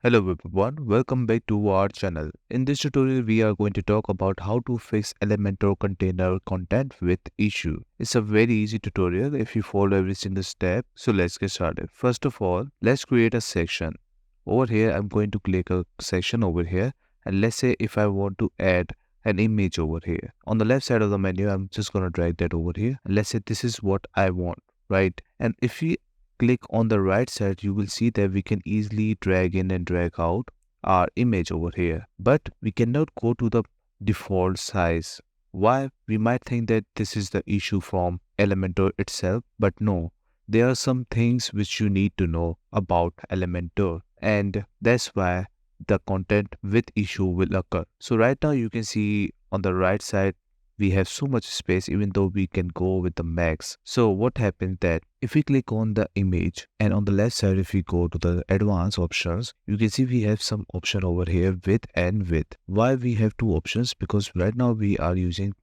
Hello everyone, welcome back to our channel. In this tutorial, we are going to talk about how to fix Elementor container content with issue. It's a very easy tutorial if you follow every single step. So let's get started. First of all, let's create a section. Over here, I'm going to click a section over here. And let's say if I want to add an image over here. On the left side of the menu, I'm just going to drag that over here. And let's say this is what I want, right? And if we click on the right side, you will see that we can easily drag in and drag out our image over here. But we cannot go to the default size. Why? We might think that this is the issue from Elementor itself, but no. There are some things which you need to know about Elementor, and that's why the content with issue will occur. So right now you can see on the right side we have so much space even though we can go with the max. So what happens that if we click on the image and on the left side if we go to the advanced options, you can see we have some option over here width and width. Why we have two options? Because right now we are using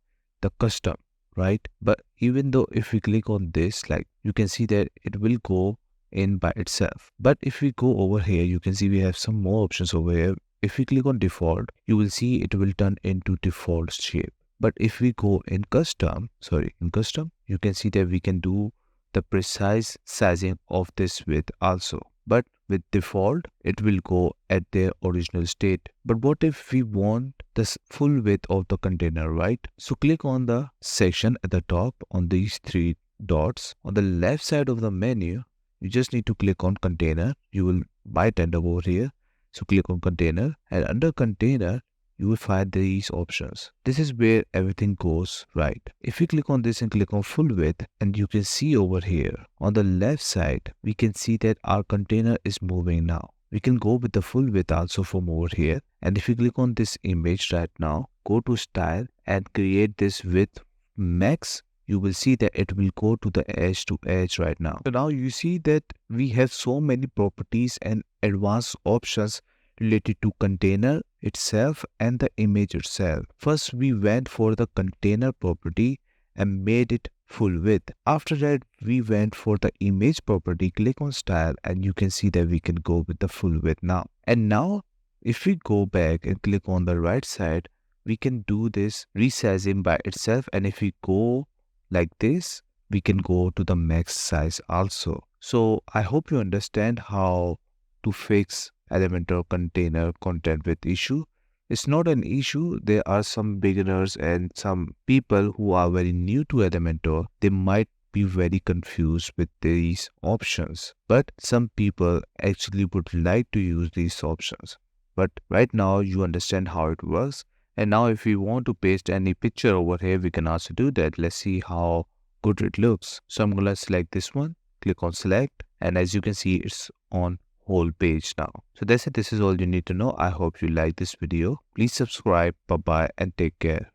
the custom, right? But even though if we click on this, like you can see that it will go in by itself. But if we go over here, you can see we have some more options over here. If we click on default, you will see it will turn into default shape. But if we go in custom, you can see that we can do the precise sizing of this width also. But with default, it will go at their original state. But what if we want the full width of the container, right? So click on the section at the top on these three dots. On the left side of the menu, you just need to click on container. You will might end up over here. So click on container, and under container, you will find these options. This is where everything goes right. If we click on this and click on full width, and you can see over here on the left side, we can see that our container is moving now. We can go with the full width also from over here. And if you click on this image right now, go to style and create this width max, you will see that it will go to the edge to edge right now. So now you see that we have so many properties and advanced options related to container itself and the image itself. First, we went for the container property and made it full width. After that, we went for the image property, click on style, and you can see that we can go with the full width now. And now, if we go back and click on the right side, we can do this resizing by itself. And if we go like this, we can go to the max size also. So I hope you understand how to fix Elementor container content with issue. It's not an issue. There are some beginners and some people who are very new to Elementor. They might be very confused with these options, but some people actually would like to use these options. But right now you understand how it works. And now if we want to paste any picture over here, we can also do that. Let's see how good it looks. So I'm going to select this one, click on select, and as you can see, it's on whole page now. So that's it. This is all you need to know. I hope you like this video. Please subscribe. Bye bye and take care.